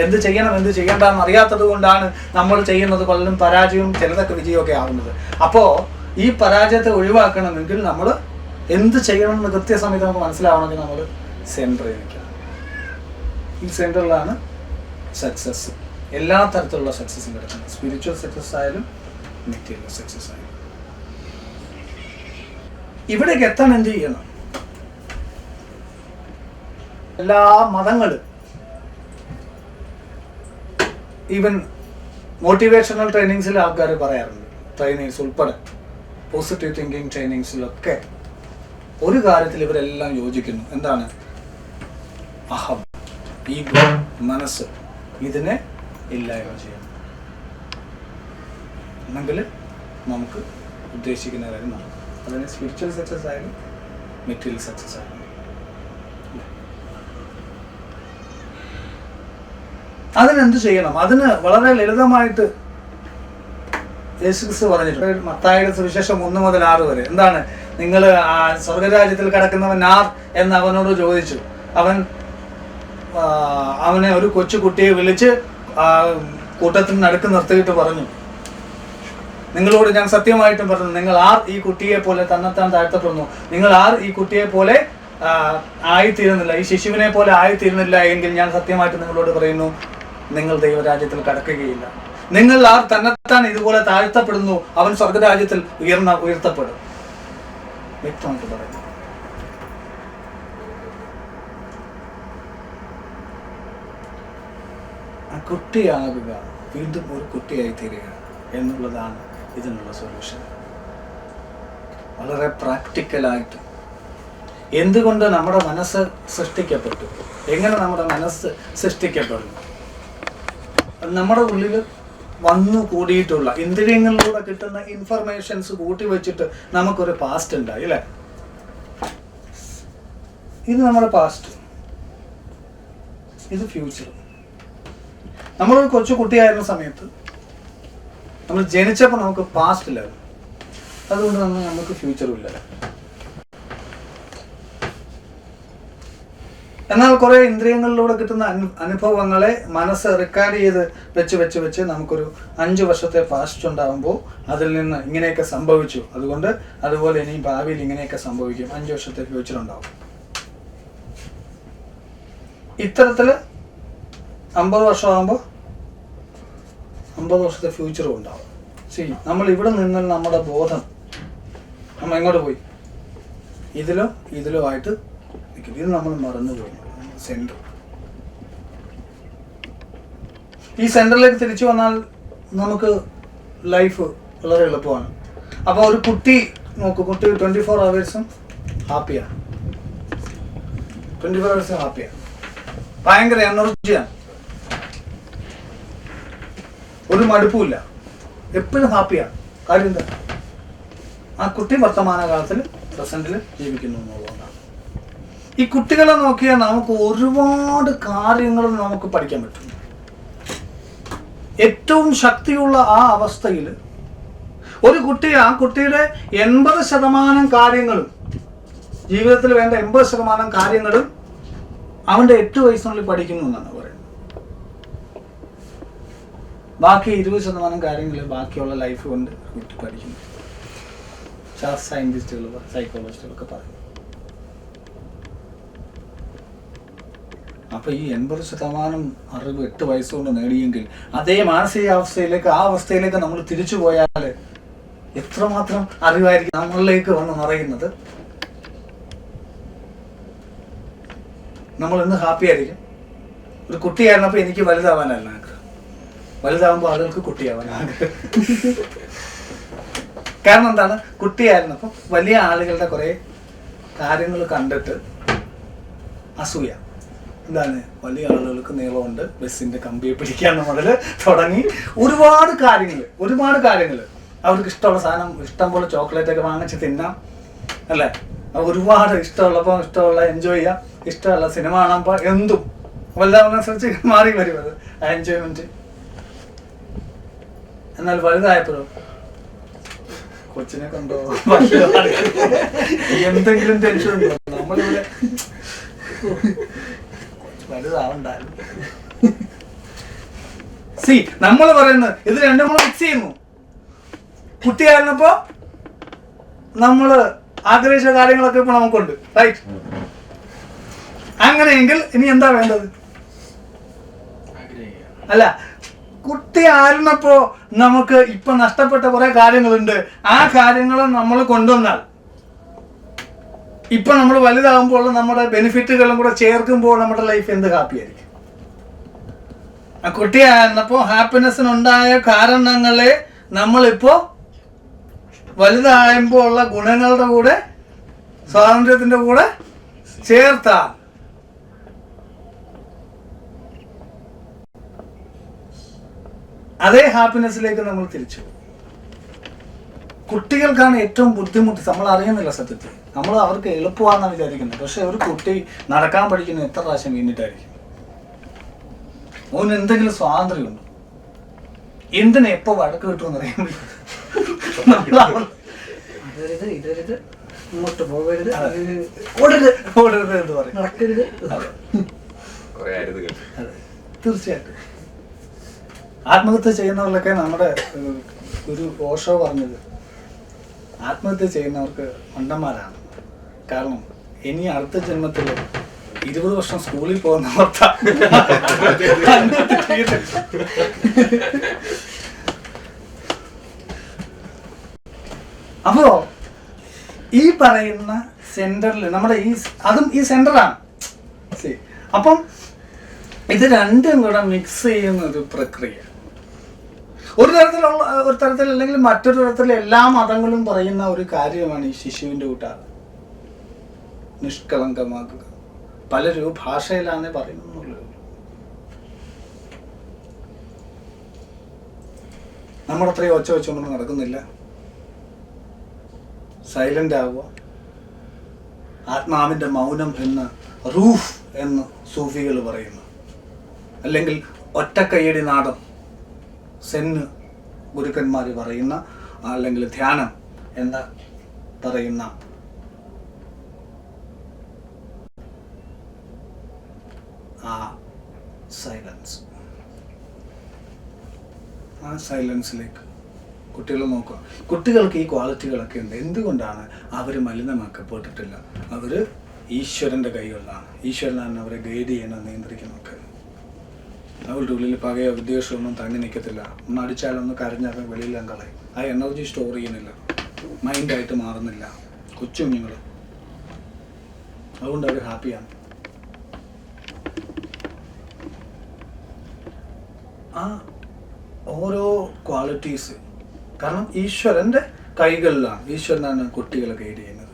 എന്ത് ചെയ്യണം എന്ത് ചെയ്യണ്ടെന്ന് അറിയാത്തത് കൊണ്ടാണ് നമ്മൾ ചെയ്യുന്നത് കൊല്ലം പരാജയവും ചിലതൊക്കെ വിജയമൊക്കെ ആവുന്നത്. അപ്പോൾ ഈ പരാജയത്തെ ഒഴിവാക്കണമെങ്കിൽ നമ്മൾ എന്ത് ചെയ്യണമെന്ന് കൃത്യസമയത്ത് നമുക്ക് മനസ്സിലാവണമെങ്കിൽ നമ്മൾ സെൻറ്ററിൽ നിൽക്കണം. ഈ സെൻറ്ററിലാണ് സക്സസ്, എല്ലാ തരത്തിലുള്ള സക്സസ്സും കിടക്കുന്നത്. സ്പിരിച്വൽ സക്സസ് ആയാലും മെറ്റീരിയൽ സക്സസ് ആയാലും. ഇവിടേക്ക് എത്താൻ എന്ത് ചെയ്യണം? എല്ലാ മതങ്ങളും ഈവൻ മോട്ടിവേഷണൽ ട്രെയിനിങ്സിൽ ആൾക്കാർ പറയാറുണ്ട്, ട്രെയിനിങ്സ് ഉൾപ്പെടെ പോസിറ്റീവ് തിങ്കിങ് ട്രെയിനിങ്സിലൊക്കെ ഒരു കാര്യത്തിൽ ഇവരെല്ലാം യോജിക്കുന്നു. എന്താണ്? അഹം, ഈഗോ, മനസ്സ്, ഇതിനെ ഇല്ലായ്മ ചെയ്യണം. എന്നെങ്കിൽ നമുക്ക് ഉദ്ദേശിക്കുന്ന കാര്യം നടക്കും. അതിന് സ്പിരിച്വൽ സക്സസ് ആയാലും മെറ്റീരിയൽ സക്സസ് ആയാലും. അതിനെന്ത് ചെയ്യണം? അതിന് വളരെ ലളിതമായിട്ട് യേശുക്രിസ്തു പറഞ്ഞിട്ടുണ്ട്. മത്തായിയുടെ സുവിശേഷം 1 മുതൽ 6 വരെ. എന്താണ്? നിങ്ങൾ സ്വർഗരാജ്യത്തിൽ കിടക്കുന്നവൻ ആർ എന്ന് അവനോട് ചോദിച്ചു. അവനെ ഒരു കൊച്ചുകുട്ടിയെ വിളിച്ച് കൂട്ടത്തിന് നടുക്ക് നിർത്തിയിട്ട് പറഞ്ഞു, നിങ്ങളോട് ഞാൻ സത്യമായിട്ടും പറഞ്ഞു, നിങ്ങൾ ആർ ഈ കുട്ടിയെ പോലെ തന്നെത്താൻ താഴ്ത്തപ്പെടുന്നു, നിങ്ങൾ ആർ ഈ കുട്ടിയെ പോലെ ആയിത്തീരുന്നില്ല, ഈ ശിശുവിനെ പോലെ ആയിത്തീരുന്നില്ല എങ്കിൽ ഞാൻ സത്യമായിട്ട് നിങ്ങളോട് പറയുന്നു, നിങ്ങൾ ദൈവരാജ്യത്തിൽ കടക്കുകയില്ല. നിങ്ങൾ ആർ തന്നെത്താൻ ഇതുപോലെ താഴ്ത്തപ്പെടുന്നു, അവൻ സ്വർഗരാജ്യത്തിൽ ഉയർത്തപ്പെടും. വ്യക്തമായിട്ട് പറയുന്നു. ആ കുട്ടിയാകുക, വീണ്ടും ഒരു കുട്ടിയായി തീരുക എന്നുള്ളതാണ് ഇതിനുള്ള സൊല്യൂഷൻ. വളരെ പ്രാക്ടിക്കലായിട്ട് എന്തുകൊണ്ട് നമ്മുടെ മനസ്സ് സൃഷ്ടിക്കപ്പെട്ടു, എങ്ങനെ നമ്മുടെ മനസ്സ് സൃഷ്ടിക്കപ്പെടുന്നു, നമ്മുടെ ഉള്ളിൽ വന്നു കൂടിയിട്ടുള്ള ഇന്ദ്രിയങ്ങളിലൂടെ കിട്ടുന്ന ഇൻഫർമേഷൻസ് കൂട്ടി വെച്ചിട്ട് നമുക്കൊരു പാസ്റ്റ് ഉണ്ടായി അല്ലേ? ഇത് നമ്മുടെ പാസ്റ്റ്, ഇത് ഫ്യൂച്ചർ. നമ്മളൊരു കൊച്ചു കുട്ടിയായിരുന്ന സമയത്ത് നമ്മൾ ജനിച്ചപ്പോൾ നമുക്ക് പാസ്റ്റ് ഇല്ലായിരുന്നു, അതുകൊണ്ട് തന്നെ നമുക്ക് ഫ്യൂച്ചറും ഇല്ല. എന്നാൽ കുറേ ഇന്ദ്രിയങ്ങളിലൂടെ കിട്ടുന്ന അനുഭവങ്ങളെ മനസ്സ് റെക്കോർഡ് ചെയ്ത് വെച്ച് നമുക്കൊരു 5 വർഷത്തെ പാസ്റ്റ് ഉണ്ടാകുമ്പോൾ അതിൽ നിന്ന് ഇങ്ങനെയൊക്കെ സംഭവിച്ചു, അതുപോലെ ഇനി ഭാവിയിൽ ഇങ്ങനെയൊക്കെ സംഭവിക്കും, 5 വർഷത്തെ ഫ്യൂച്ചർ ഉണ്ടാവും. ഇത്തരത്തിൽ 50 വർഷമാകുമ്പോൾ 50 വർഷത്തെ ഫ്യൂച്ചറും ഉണ്ടാവും. ശരി, നമ്മൾ ഇവിടെ നിന്നാൽ നമ്മുടെ ബോധം നമ്മൾ എങ്ങോട്ട് പോയി? ഇതിലോ ആയിട്ട് നിൽക്കും. ഇത് നമ്മൾ മറന്നു പോയി. സെൻറ്റർ, ഈ സെൻറ്ററിലേക്ക് തിരിച്ചു വന്നാൽ നമുക്ക് ലൈഫ് വളരെ എളുപ്പമാണ്. അപ്പോൾ ഒരു കുട്ടി നോക്കൂ, കുട്ടി 24 hours ഹാപ്പിയാണ്, 24 hours ഹാപ്പിയാണ്, ഭയങ്കര എനർജിയാണ്, ഒരു മടുപ്പുമില്ല, എപ്പോഴും ഹാപ്പിയാണ്. കാര്യം എന്താ? ആ കുട്ടി വർത്തമാനകാലത്തിൽ പ്രസന്റിൽ ജീവിക്കുന്നു എന്നുള്ളതാണ്. ഈ കുട്ടികളെ നോക്കിയാൽ നമുക്ക് ഒരുപാട് കാര്യങ്ങൾ നമുക്ക് പഠിക്കാൻ പറ്റും. ഏറ്റവും ശക്തിയുള്ള ആ അവസ്ഥയിൽ ഒരു കുട്ടി, ആ കുട്ടിയുടെ 80% കാര്യങ്ങളും, ജീവിതത്തിൽ വേണ്ട 80% കാര്യങ്ങളും അവൻ്റെ 8 വയസ്സിനുള്ളിൽ പഠിക്കുന്നു എന്നാണ് പറയുന്നത്. ബാക്കി 20% കാര്യങ്ങൾ ബാക്കിയുള്ള ലൈഫ് കൊണ്ട് കുട്ടി പഠിക്കുന്നു. സയന്റിസ്റ്റുകൾ, സൈക്കോളജിസ്റ്റുകളൊക്കെ പറയും. അപ്പോൾ ഈ 80% അറിവ് 8 വയസ്സുകൊണ്ട് നേടിയെങ്കിൽ അതേ മാനസികാവസ്ഥയിലേക്ക്, ആ അവസ്ഥയിലേക്ക് നമ്മൾ തിരിച്ചു പോയാൽ എത്രമാത്രം അറിവായിരിക്കും നമ്മളിലേക്ക് വന്ന് നിറയുന്നത്. നമ്മൾ ഇന്ന് ഹാപ്പി ആയിരിക്കും. ഒരു കുട്ടിയായിരുന്നപ്പോൾ എനിക്ക് വലുതാവാനല്ല ആഗ്രഹം, വലുതാവുമ്പോൾ ആളുകൾക്ക് കുട്ടിയാവാൻ ആഗ്രഹം. കാരണം എന്താണ്? കുട്ടിയായിരുന്നപ്പോൾ വലിയ ആളുകളുടെ കുറേ കാര്യങ്ങൾ കണ്ടിട്ട് അസൂയ. എന്താണ്? വലിയ ആളുകൾക്ക് നീളമുണ്ട്, ബസ്സിൻ്റെ കമ്പിയെ പിടിക്കാന്ന് മുതൽ തുടങ്ങി ഒരുപാട് കാര്യങ്ങൾ അവർക്ക് ഇഷ്ടമുള്ള സാധനം, ഇഷ്ടം പോലെ ചോക്ലേറ്റൊക്കെ വാങ്ങിച്ച് തിന്നാം അല്ലേ? ഒരുപാട് ഇഷ്ടമുള്ളപ്പോൾ ഇഷ്ടമുള്ള എൻജോയ് ചെയ്യാം, ഇഷ്ടമുള്ള സിനിമ കാണുമ്പോൾ എന്തും വലുതാവുന്നതനുസരിച്ച് മാറി വരും അത് ആ എൻജോയ്മെൻറ്റ്. എന്നാൽ വലുതായപ്പോഴോ കൊച്ചിനെ കൊണ്ടോ എന്തെങ്കിലും ടെൻഷൻ ഉണ്ടോ? നമ്മളിവിടെ വലുതാവണ്ടായിരുന്നു. നമ്മൾ പറയുന്നത് ഇത് രണ്ടും നമ്മൾ മിക്സ് ചെയ്യുന്നു. കുട്ടിയായിരുന്നപ്പോ നമ്മൾ ആഗ്രഹിച്ച കാര്യങ്ങളൊക്കെ ഇപ്പൊ നമുക്കുണ്ട്, റൈറ്റ്? അങ്ങനെയെങ്കിൽ ഇനി എന്താ വേണ്ടത്? അല്ല, കുട്ടിയായിരുന്നപ്പോ നമുക്ക് ഇപ്പൊ നഷ്ടപ്പെട്ട കുറെ കാര്യങ്ങളുണ്ട്. ആ കാര്യങ്ങൾ നമ്മൾ കൊണ്ടുവന്നാൽ ഇപ്പൊ നമ്മൾ വലുതാകുമ്പോൾ നമ്മുടെ ബെനിഫിറ്റുകളും കൂടെ ചേർക്കുമ്പോൾ നമ്മുടെ ലൈഫ് എന്ത് ഹാപ്പി ആയിരിക്കും. ആ കുട്ടിയായിരുന്നപ്പോ ഹാപ്പിനെസ്സിനുണ്ടായ കാരണങ്ങളെ നമ്മളിപ്പോ വലുതാകുമ്പോൾ ഉള്ള ഗുണങ്ങളുടെ കൂടെ, സ്വാതന്ത്ര്യത്തിന്റെ കൂടെ ചേർത്താൽ അതേ ഹാപ്പിനെസ്സിലേക്ക് നമ്മൾ തിരിച്ചു. കുട്ടികൾക്കാണ് ഏറ്റവും ബുദ്ധിമുട്ട്. നമ്മൾ അറിയുന്നില്ല സത്യത്തിൽ, നമ്മൾ അവർക്ക് എളുപ്പമാണെന്നാണ് വിചാരിക്കുന്നത്. പക്ഷെ ഒരു കുട്ടി നടക്കാൻ പഠിക്കുന്ന എത്ര പ്രാവശ്യം വീണിട്ടായിരിക്കും. അവന് എന്തെങ്കിലും സ്വാതന്ത്ര്യമുണ്ട്. എന്തിനാ എപ്പോ വഴക്ക് കിട്ടുമെന്ന് അറിയാൻ ഇതരുത്, ഇങ്ങോട്ട് പോകരുത്, ഓടരുത് എന്ന് പറയും, നടക്കരുത്. അതെ, തീർച്ചയായിട്ടും. ആത്മഹത്യ ചെയ്യുന്നവരിലൊക്കെ നമ്മുടെ ഒരു ഓഷോ പറഞ്ഞത്, ആത്മഹത്യ ചെയ്യുന്നവർക്ക് മണ്ടന്മാരാണ്. കാരണം ഇനി അടുത്ത ജന്മത്തിൽ 20 വർഷം സ്കൂളിൽ പോകുന്നവർക്ക് അപ്പോ ഈ പറയുന്ന സെന്ററിൽ നമ്മുടെ അതും ഈ സെന്ററാണ്. അപ്പം ഇത് രണ്ടും കൂടെ മിക്സ് ചെയ്യുന്ന ഒരു പ്രക്രിയ. ഒരു തരത്തിൽ അല്ലെങ്കിൽ മറ്റൊരു തരത്തിൽ എല്ലാ മതങ്ങളും പറയുന്ന ഒരു കാര്യമാണ് ഈ ശിശുവിൻ്റെ കൂട്ടാണ് നിഷ്കളങ്കമാക്കുക. പലരും ഭാഷയിലാണ് പറയുന്നുള്ളൂ. നമ്മളത്രയും ഒച്ച വെച്ചുകൊണ്ടൊന്നും നടക്കുന്നില്ല. സൈലന്റ് ആവുക. ആത്മാവിൻ്റെ മൗനം എന്ന് റൂഫ് എന്ന് സൂഫികൾ പറയുന്നു, അല്ലെങ്കിൽ ഒറ്റക്കയ്യടി നാദം സെന്ന് ഗുരുക്കന്മാർ പറയുന്ന, അല്ലെങ്കിൽ ധ്യാനം എന്ന് പറയുന്ന ആ സൈലൻസ്, ആ സൈലൻസിലേക്ക് കുട്ടികൾ നോക്കുക. കുട്ടികൾക്ക് ഈ ക്വാളിറ്റികളൊക്കെ ഉണ്ട്. എന്തുകൊണ്ടാണ് അവർ മലിനമാക്കപ്പെട്ടിട്ടില്ല? അവർ ഈശ്വരൻ്റെ കൈകളിലാണ്. ഈശ്വരനാണ് അവരെ ഗൈഡ് ചെയ്യുന്നത്, നിയന്ത്രിക്കുന്നതൊക്കെ. അവരുടെ ഉള്ളിൽ പകയോ വിദ്വേഷമൊന്നും തങ്ങി നിൽക്കത്തില്ല. ഒന്ന് അടിച്ചാലൊന്ന് കരഞ്ഞാൽ വെളിയിലും കളയും. ആ എനർജി സ്റ്റോർ ചെയ്യുന്നില്ല, മൈൻഡായിട്ട് മാറുന്നില്ല കൊച്ചുകുഞ്ഞുങ്ങൾ. അതുകൊണ്ട് അവർ ഹാപ്പിയാണ്. ആ ഓരോ ക്വാളിറ്റീസ്, കാരണം ഈശ്വരൻ്റെ കൈകളിലാണ്. ഈശ്വരനാണ് കുട്ടികളെ ഗൈഡ് ചെയ്യുന്നത്.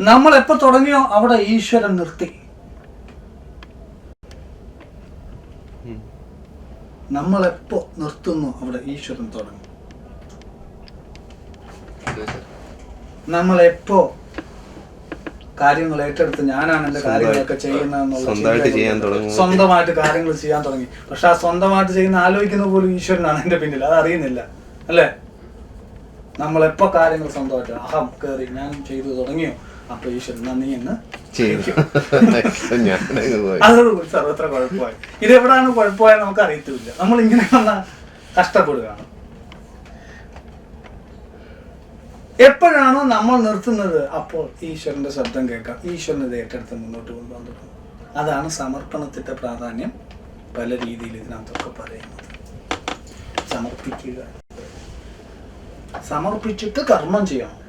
നമ്മൾ എപ്പോൾ തുടങ്ങിയോ അവിടെ ഈശ്വരൻ നിർത്തി. നമ്മളെപ്പോ നിർത്തുന്നു അവിടെ ഈശ്വരൻ തുടങ്ങും. നമ്മളെപ്പോ കാര്യങ്ങൾ ഏറ്റെടുത്ത് ഞാനാണ് എൻ്റെ കാര്യങ്ങളൊക്കെ ചെയ്യുന്നതെന്നുള്ള സ്വന്തമായിട്ട് കാര്യങ്ങൾ ചെയ്യാൻ തുടങ്ങി. പക്ഷെ ആ സ്വന്തമായിട്ട് ചെയ്യുന്ന ആലോചിക്കുന്ന പോലും ഈശ്വരനാണ് എൻ്റെ പിന്നിൽ, അത് അറിയുന്നില്ല അല്ലേ? നമ്മളെപ്പോ കാര്യങ്ങൾ സ്വന്തമായിട്ട് അഹം കയറി ഞാൻ ചെയ്തു തുടങ്ങിയോ അപ്പൊ ഈശ്വരൻ നന്ദി എന്ന് അതൊരു സർവത്ര കുഴപ്പമായി. ഇതെവിടാണ് കുഴപ്പമായ നമുക്ക് അറിയത്തില്ല. നമ്മൾ ഇങ്ങനെ വന്നാൽ കഷ്ടപ്പെടുകയാണ്. എപ്പോഴാണോ നമ്മൾ നിർത്തുന്നത് അപ്പോൾ ഈശ്വരന്റെ ശബ്ദം കേൾക്കാം, ഈശ്വരനെ ഏറ്റെടുത്ത് മുന്നോട്ട് കൊണ്ടുപോകാൻ തുടങ്ങും. അതാണ് സമർപ്പണത്തിന്റെ പ്രാധാന്യം. പല രീതിയിൽ ഇതിനകത്തൊക്കെ പറയുന്നത്. സമർപ്പിക്കുക, സമർപ്പിച്ചിട്ട് കർമ്മം ചെയ്യണം.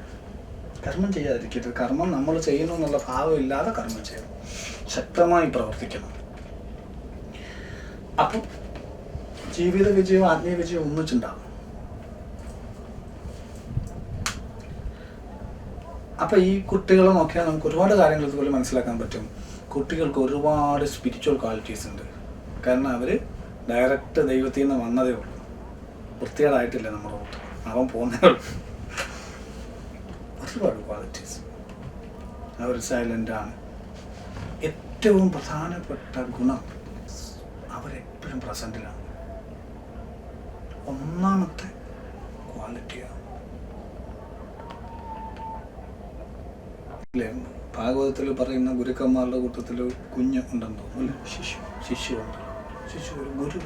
കർമ്മം ചെയ്യാതിരിക്കരുത്. കർമ്മം നമ്മൾ ചെയ്യുന്നു എന്നുള്ള ഭാവമില്ലാതെ കർമ്മം ചെയ്യണം, ശക്തമായി പ്രവർത്തിക്കണം. അപ്പം ജീവിത വിജയവും ആത്മീയ വിജയവും ഒന്നിച്ചുണ്ടാകും. അപ്പം ഈ കുട്ടികളെ നോക്കിയാൽ നമുക്ക് ഒരുപാട് കാര്യങ്ങൾ ഇതുപോലെ മനസ്സിലാക്കാൻ പറ്റും. കുട്ടികൾക്ക് ഒരുപാട് സ്പിരിച്വൽ ക്വാളിറ്റീസ് ഉണ്ട്. കാരണം അവർ ഡയറക്റ്റ് ദൈവത്തിൽ നിന്ന് വന്നതേ ഉള്ളൂ. വൃത്തികേടായിട്ടില്ല നമ്മുടെ കൂട്ട്, അവൻ പോകുന്നേ ഉള്ളൂ. ഒരുപാട് ക്വാളിറ്റീസ്. അവർ സൈലൻ്റാണ്. ഏറ്റവും പ്രധാനപ്പെട്ട ഗുണം അവരെപ്പോഴും പ്രസൻറ്റിലാണ്. ഒന്നാമത്തെ ക്വാളിറ്റിയാണ്. അല്ലേ? ഭാഗവതത്തിൽ പറയുന്ന ഗുരുക്കന്മാരുടെ കൂട്ടത്തിൽ കുഞ്ഞ് ഉണ്ടെന്ന് തോന്നുന്നു, ശിശു ഉണ്ട്. ശിശു ഒരു ഗുരു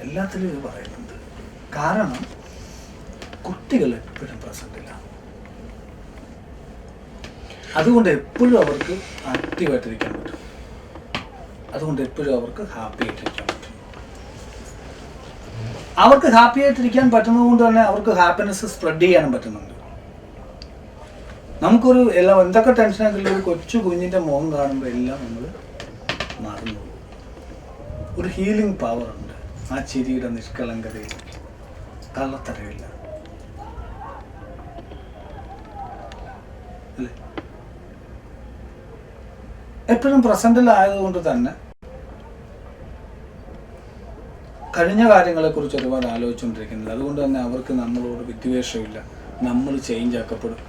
എല്ലാത്തിലും ഇത് പറയുന്നുണ്ട്. കാരണം കുട്ടികൾ എപ്പോഴും പ്രസൻറ്റിലാണ്. അതുകൊണ്ട് എപ്പോഴും അവർക്ക് ആക്റ്റീവായിട്ടിരിക്കാൻ പറ്റും. അതുകൊണ്ട് എപ്പോഴും അവർക്ക് ഹാപ്പി ആയിട്ടിരിക്കാൻ പറ്റും. അവർക്ക് ഹാപ്പി ആയിട്ടിരിക്കാൻ പറ്റുന്നത് കൊണ്ട് തന്നെ അവർക്ക് ഹാപ്പിനെസ് സ്പ്രെഡ് ചെയ്യാനും പറ്റുന്നുണ്ട്. നമുക്കൊരു എന്തൊക്കെ ടെൻഷനാക്കില്ല, ഒരു കൊച്ചു കുഞ്ഞിൻ്റെ മുഖം കാണുമ്പോൾ എല്ലാം നമ്മൾ മറന്നു. ഒരു ഹീലിംഗ് പവർ ഉണ്ട് ആ ചിരിയുടെ നിഷ്കളങ്കതയിൽ. കള്ളത്തരവില്ല അല്ലേ? എപ്പോഴും പ്രസന്റിലായതുകൊണ്ട് തന്നെ കഴിഞ്ഞ കാര്യങ്ങളെക്കുറിച്ച് ഒരുപാട് ആലോചിച്ചുകൊണ്ടിരിക്കുന്നില്ല. അതുകൊണ്ട് തന്നെ അവർക്ക് നമ്മളോട് വിദ്വേഷമില്ല. നമ്മൾ ചേഞ്ച് ആക്കപ്പെടും.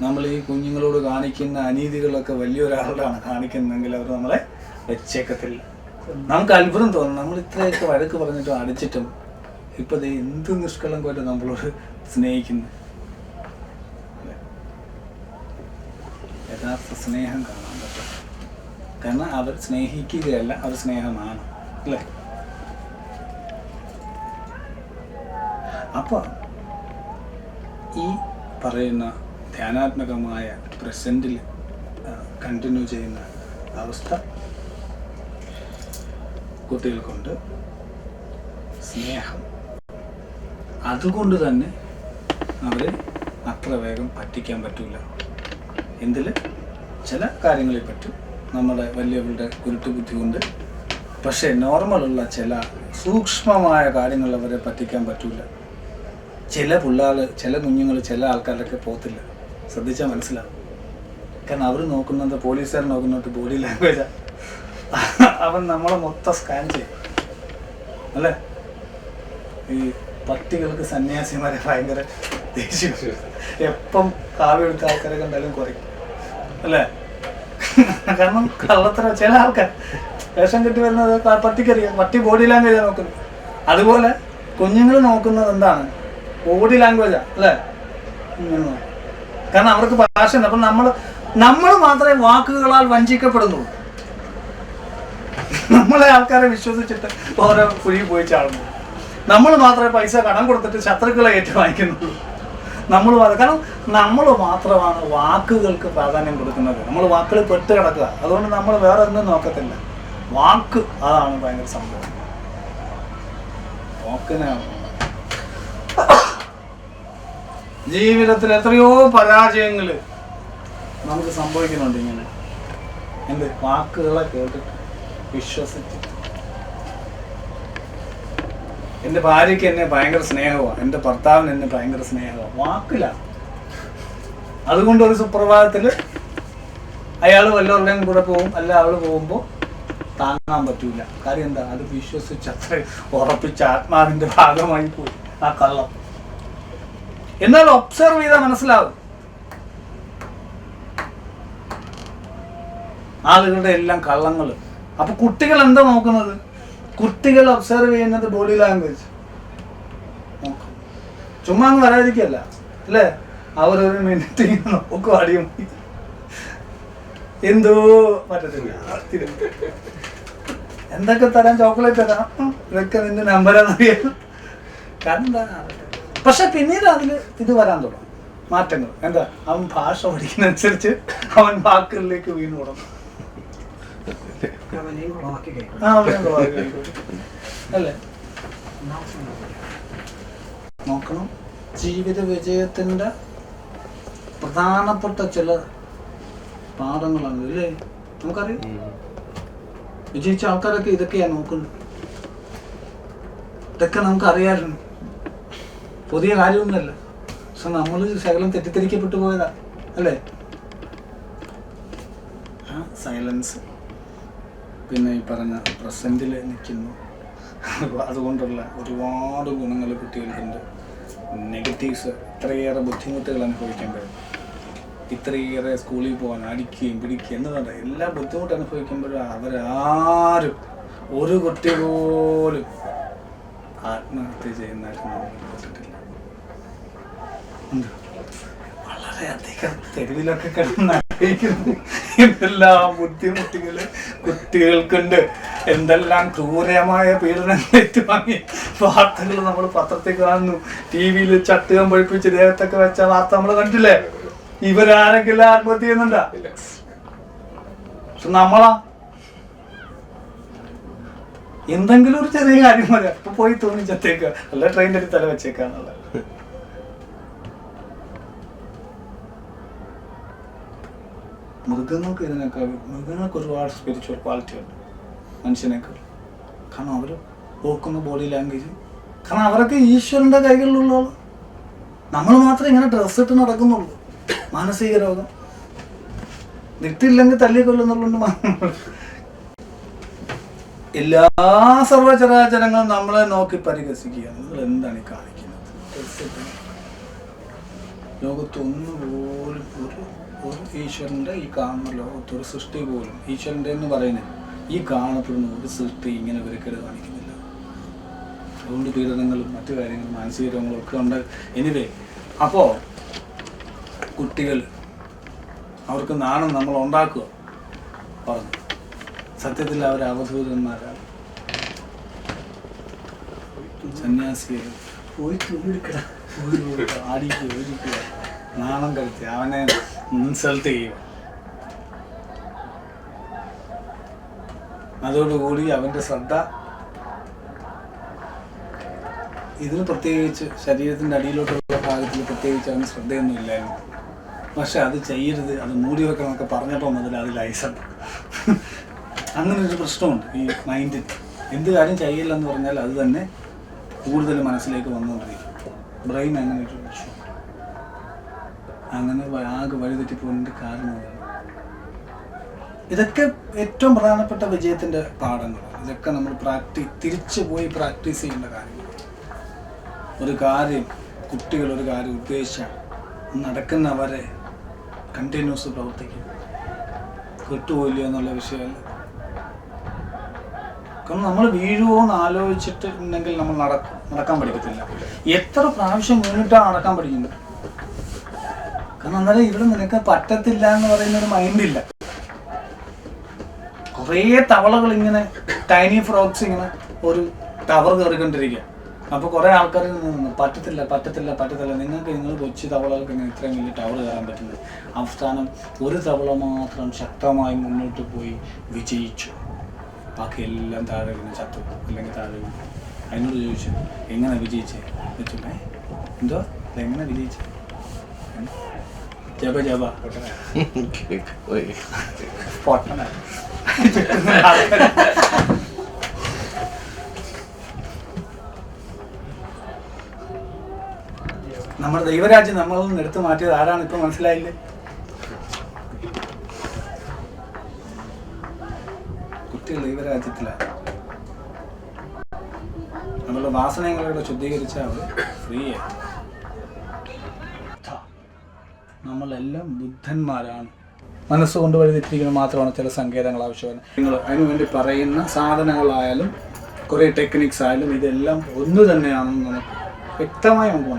നമ്മൾ ഈ കുഞ്ഞുങ്ങളോട് കാണിക്കുന്ന അനീതികളൊക്കെ വലിയൊരാളോടാണ് കാണിക്കുന്നതെങ്കിൽ അവർ നമ്മളെ വെച്ചേക്കത്തില്ല. നമുക്ക് അത്ഭുതം തോന്നും. നമ്മൾ ഇത്രയൊക്കെ വഴക്ക് പറഞ്ഞിട്ടും അടിച്ചിട്ടും ഇപ്പം എന്ത് നിഷ്കളങ്കമായിട്ട് നമ്മളോട് സ്നേഹിക്കുന്നു. യഥാർത്ഥ സ്നേഹം കാണാൻ പറ്റും. കാരണം അവർ സ്നേഹിക്കുകയല്ല, അവർ സ്നേഹമാണ് അല്ലേ? അപ്പോൾ ഈ പറയുന്ന ധ്യാനാത്മകമായ പ്രസൻറ്റിൽ കണ്ടിന്യൂ ചെയ്യുന്ന അവസ്ഥ കുട്ടികൾക്കുണ്ട്. സ്നേഹം. അതുകൊണ്ട് തന്നെ അവരെ അത്ര വേഗം പറ്റിക്കാൻ പറ്റില്ല. എന്തിൽ ചില കാര്യങ്ങളിൽ പറ്റും, നമ്മുടെ വലിയവരുടെ കുരുട്ടുബുദ്ധി കൊണ്ട്. പക്ഷേ നോർമലുള്ള ചില സൂക്ഷ്മമായ കാര്യങ്ങൾ അവരെ പറ്റിക്കാൻ പറ്റില്ല. ചില പിള്ളേർ, ചില കുഞ്ഞുങ്ങൾ, ചില ആൾക്കാരൊക്കെ പോകത്തില്ല. ശ്രദ്ധിച്ചാൽ മനസ്സിലാവും. കാരണം അവർ നോക്കുന്നത്, പോലീസുകാർ നോക്കുന്നത് ബോഡി ലാംഗ്വേജാണ്. അവൻ നമ്മളെ മൊത്തം സ്കാൻ ചെയ്യും അല്ലേ. ഈ പട്ടികൾക്ക് സന്യാസിമാരെ ഭയങ്കര ദേഷ്യം. എപ്പം കാവ്യെടുത്ത ആൾക്കാരെ കണ്ടാലും കുറയ്ക്കും അല്ലേ. കാരണം കള്ളത്തരം ചില ആൾക്കാർ വേഷം കെട്ടി വരുന്നത് പട്ടിക്കറിയാം. പട്ടി ബോഡി ലാംഗ്വേജാണ് നോക്കുന്നത്. അതുപോലെ കുഞ്ഞുങ്ങൾ നോക്കുന്നത് എന്താണ്? ബോഡി ലാംഗ്വേജാണ് അല്ലേ. കാരണം അവർക്ക് ഭാഷയുണ്ട്. അപ്പം നമ്മൾ മാത്രമേ വാക്കുകളാൽ വഞ്ചിക്കപ്പെടുന്നുള്ളൂ. നമ്മളെ ആൾക്കാരെ വിശ്വസിച്ചിട്ട് ഓരോ കുഴി പോയി ചാടുന്നു. നമ്മൾ മാത്രമേ പൈസ കടം കൊടുത്തിട്ട് ശത്രുക്കളെ ഏറ്റുവാങ്ങിക്കുന്നുള്ളൂ. കാരണം നമ്മൾ മാത്രമാണ് വാക്കുകൾക്ക് പ്രാധാന്യം കൊടുക്കുന്നത്. നമ്മൾ വാക്കുകൾ പെട്ട് കിടക്കുക. അതുകൊണ്ട് നമ്മൾ വേറെ ഒന്നും നോക്കത്തില്ല. വാക്ക് അതാണ് ഭയങ്കര സംഭവം. വാക്കിനാണ് ജീവിതത്തിൽ എത്രയോ പരാജയങ്ങൾ നമുക്ക് സംഭവിക്കുന്നുണ്ട്. ഇങ്ങനെ വാക്കുകളെ കേട്ടിട്ട് വിശ്വസിച്ച്. എൻ്റെ ഭാര്യയ്ക്ക് എന്നെ ഭയങ്കര സ്നേഹമാണ്, എൻ്റെ ഭർത്താവിന് എന്നെ ഭയങ്കര സ്നേഹമാണ്. വാക്കിലാണ്. അതുകൊണ്ട് ഒരു സുപ്രഭാതത്തിൽ അയാൾ വല്ലവരുടെയും കൂടെ പോകും, അല്ല അവൾ പോകുമ്പോൾ താങ്ങാൻ പറ്റൂല. കാര്യം എന്താ? അത് വിശ്വസിച്ച് അത്ര ഉറപ്പിച്ച ആത്മാവിൻ്റെ ഭാഗമായി പോയി ആ കള്ളം. എന്നാൽ ഒബ്സർവ് ചെയ്താൽ മനസ്സിലാവും ആളുകളുടെ എല്ലാം കള്ളങ്ങൾ. അപ്പൊ കുട്ടികൾ എന്താ നോക്കുന്നത്? കുട്ടികൾ ഒബ്സർവ് ചെയ്യുന്നത് ബോഡി ലാംഗ്വേജ് നോക്കും. ചുമ്മാ അങ്ങ് വരാതിരിക്കല്ല അല്ലേ. അവരൊരു മിനിറ്റ് ഇങ്ങനെ നോക്കും. അടിയും എന്തോ പറ്റത്തില്ല. എന്തൊക്കെ തരാം, ചോക്ലേറ്റ് തരാം, ഇതൊക്കെ നിന്റെ നമ്പരാന്നറിയാം. കാരണം എന്താ? പക്ഷെ പിന്നീട് അതിൽ ഇത് വരാൻ തുടങ്ങും മാറ്റങ്ങൾ. എന്താ? അവൻ ഭാഷ പഠിക്കുന്നതനുസരിച്ച് അവൻ വാക്കുകളിലേക്ക് വീണ് തുടങ്ങും. അല്ലേ? നോക്കണം. ജീവിത വിജയത്തിന്റെ പ്രധാനപ്പെട്ട ചില പാഠങ്ങളാണ് അല്ലേ. നമുക്കറിയാം വിജയിച്ച ആൾക്കാരൊക്കെ ഇതൊക്കെയാണ് നോക്കുന്നത്. ഇതൊക്കെ നമുക്കറിയാറുണ്ട്. പുതിയ കാര്യമൊന്നുമല്ല. പക്ഷെ നമ്മൾ ശകലം തെറ്റിദ്ധരിക്കപ്പെട്ടു പോയതാ അല്ലേ. സൈലൻസ്, പിന്നെ ഈ പറഞ്ഞ പ്രസൻറ്റിൽ നിൽക്കുന്നു. അതുകൊണ്ടുള്ള ഒരുപാട് ഗുണങ്ങൾ കുട്ടികൾക്കുണ്ട്. നെഗറ്റീവ്സ്, ഇത്രയേറെ ബുദ്ധിമുട്ടുകൾ അനുഭവിക്കുമ്പോൾ, ഇത്രയേറെ സ്കൂളിൽ പോകാൻ അടിക്കുകയും പിടിക്കുകയും എന്ന് പറഞ്ഞാൽ എല്ലാ ബുദ്ധിമുട്ട് അനുഭവിക്കുമ്പോഴും അവരാരും ഒരു കുട്ടി പോലും ആത്മഹത്യ ചെയ്യുന്നതായിട്ട് നമ്മൾ കേട്ടിട്ടില്ല. വളരെയധികം തെരുവിലൊക്കെ കിടന്ന് അറിയിക്കുന്നു എന്തെല്ലാം ബുദ്ധിമുട്ടുകൾ കുട്ടികൾക്കുണ്ട്. എന്തെല്ലാം ക്രൂരമായ പീഡനങ്ങൾ ഏറ്റുവാങ്ങി വാർത്തകൾ നമ്മൾ പത്രത്തിൽ കാണുന്നു. TV-യിൽ ചട്ടുകം പഴിപ്പിച്ച് ദേഹത്തൊക്കെ വെച്ച വാർത്ത നമ്മൾ കണ്ടില്ലേ. ഇവരാരെങ്കിലും ആത്മഹത്യ ചെയ്യുന്നുണ്ടാ? പക്ഷെ നമ്മളാ എന്തെങ്കിലും ഒരു ചെറിയ കാര്യം മതി അപ്പൊ പോയി തോന്നിച്ചത്തേക്ക്, അല്ല ട്രെയിനിന്റെ ഒരു തല വെച്ചേക്കാന്നുള്ള. മൃഗങ്ങൾക്ക് മൃഗങ്ങൾക്ക് ഒരുപാട് സ്പിരിച്വൽ ക്വാളിറ്റി ഉണ്ട് മനുഷ്യനേക്കാൾ. കാരണം അവർ നോക്കുന്ന ബോഡി ലാംഗ്വേജ്. കാരണം അവരൊക്കെ ഈശ്വരന്റെ കൈകളിലുള്ള. നമ്മൾ മാത്രമേ ഇങ്ങനെ ഡ്രസ് ഇട്ട് നടക്കുന്നുള്ളൂ. മാനസിക രോഗം വിട്ടില്ലെങ്കിൽ തല്ലിക്കൊല്ലുന്നുള്ളൂ. എല്ലാ സർവചരാചരങ്ങളും നമ്മളെ നോക്കി പരിഹസിക്കുകയാണ്. നിങ്ങൾ എന്താണ് ഈ കാണിക്കുന്നത്? ലോകത്തൊന്നുപോലും ഒരു ഈശ്വരൻ്റെ ഈ കാണുന്ന ലോകത്തൊരു സൃഷ്ടി പോലും ഈശ്വരൻ്റെ എന്ന് പറയുന്നത് ഈ കാണപ്പെടുന്ന ഒരു സൃഷ്ടി ഇങ്ങനെ വിരക്കേട് കാണിക്കുന്നില്ല. അതുകൊണ്ട് പീഡനങ്ങളും മറ്റു കാര്യങ്ങളും മാനസിക രോഗങ്ങളും ഒക്കെ ഉണ്ട്. എനിവേ, അപ്പോൾ കുട്ടികൾ അവർക്ക് നാണം നമ്മൾ ഉണ്ടാക്കുക പറഞ്ഞു. സത്യത്തിൽ അവർ അവധൂതന്മാരാണ്, സന്യാസികൾ. പോയി തുണിയെടുക്കുക, അടിക്കുക, നാണം കരുത്തി അവനെ ഇൻസൾട്ട് ചെയ്യുക. അതോടുകൂടി അവൻ്റെ ശ്രദ്ധ ഇതിന് പ്രത്യേകിച്ച് ശരീരത്തിൻ്റെ അടിയിലോട്ടുള്ള ഭാഗത്തിൽ പ്രത്യേകിച്ച് അവന് ശ്രദ്ധയൊന്നും ഇല്ലായിരുന്നു. പക്ഷെ അത് ചെയ്യരുത്, അത് മൂടി വെക്കണമെന്നൊക്കെ പറഞ്ഞപ്പോൾ മുതൽ അതിൽ ഐസുണ്ട്. അങ്ങനെ ഒരു പ്രശ്നമുണ്ട് ഈ മൈൻഡിൽ. എന്ത് കാര്യം ചെയ്യില്ലെന്ന് പറഞ്ഞാൽ അത് തന്നെ കൂടുതൽ മനസ്സിലേക്ക് വന്നുകൊണ്ടിരിക്കും. ബ്രെയിൻ അങ്ങനെ ഒരു പ്രശ്നം, അങ്ങനെ ആകെ വഴിതെറ്റിപ്പോകുന്നതിൻ്റെ കാരണം അതാണ്. ഇതൊക്കെ ഏറ്റവും പ്രധാനപ്പെട്ട വിജയത്തിൻ്റെ പാഠങ്ങളാണ്. ഇതൊക്കെ നമ്മൾ തിരിച്ചു പോയി പ്രാക്ടീസ് ചെയ്യേണ്ട കാര്യങ്ങൾ. ഒരു കാര്യം കുട്ടികൾ ഒരു കാര്യം ഉദ്ദേശിച്ചാൽ നടക്കുന്നവരെ കണ്ടിന്യൂസ് പ്രവർത്തിക്കും, കിട്ടുപോയില്ല എന്നുള്ള വിഷയമല്ല. കാരണം നമ്മൾ വീഴുമോ എന്ന് ആലോചിച്ചിട്ടുണ്ടെങ്കിൽ നമ്മൾ നടക്കാൻ പഠിക്കത്തില്ല. എത്ര പ്രാവശ്യം വീണിട്ടാണ് നടക്കാൻ പഠിക്കുന്നത്? കാരണം അന്നേരം ഇവിടെ നിനക്ക് പറ്റത്തില്ല എന്ന് പറയുന്നൊരു മൈൻഡില്ല. കുറേ തവളകൾ ഇങ്ങനെ ടൈനി ഫ്രോക്സ് ഇങ്ങനെ ഒരു ടവർ കയറിക്കൊണ്ടിരിക്കുക. അപ്പോൾ കുറേ ആൾക്കാർ പറ്റത്തില്ല പറ്റത്തില്ല പറ്റത്തില്ല, നിങ്ങൾ കൊച്ചു തവളകൾക്ക് ഇങ്ങനെ ഇത്രയും വലിയ ടവർ കയറാൻ പറ്റുന്നത്. അവസാനം ഒരു തവള മാത്രം ശക്തമായി മുന്നോട്ട് പോയി വിജയിച്ചു. ബാക്കി എല്ലാം താഴെ വീണ് ചത്തു, അല്ലെങ്കിൽ താഴെ വീണു. അതിനോട് ചോദിച്ചു എങ്ങനെ വിജയിച്ചേ വെച്ചു. എന്തോ എങ്ങനെ വിജയിച്ചേ? ജപ ജപ പൊട്ടന. നമ്മുടെ ദൈവരാജ്യം നമ്മളിൽ നിന്ന് എടുത്തു മാറ്റിയത് ആരാണ്? ഇപ്പൊ മനസ്സിലായില്ലേ? കുട്ടികൾ ദൈവരാജ്യത്തിലാണ്. നമ്മളുടെ വാസനകളോട് ശുദ്ധീകരിച്ചാൽ അവർ ഫ്രീ ആയി. നമ്മളെല്ലാം ബുദ്ധന്മാരാണ്. മനസ്സുകൊണ്ട് വഴിതെറ്റിരിക്കുന്നത് മാത്രമാണ് ചില സങ്കേതങ്ങൾ ആവശ്യമാണ്. നിങ്ങൾ അതിനുവേണ്ടി പറയുന്ന സാധനങ്ങളായാലും കുറേ ടെക്നിക്സ് ആയാലും ഇതെല്ലാം ഒന്നു തന്നെയാണെന്ന് നമുക്ക് വ്യക്തമായി നമുക്ക്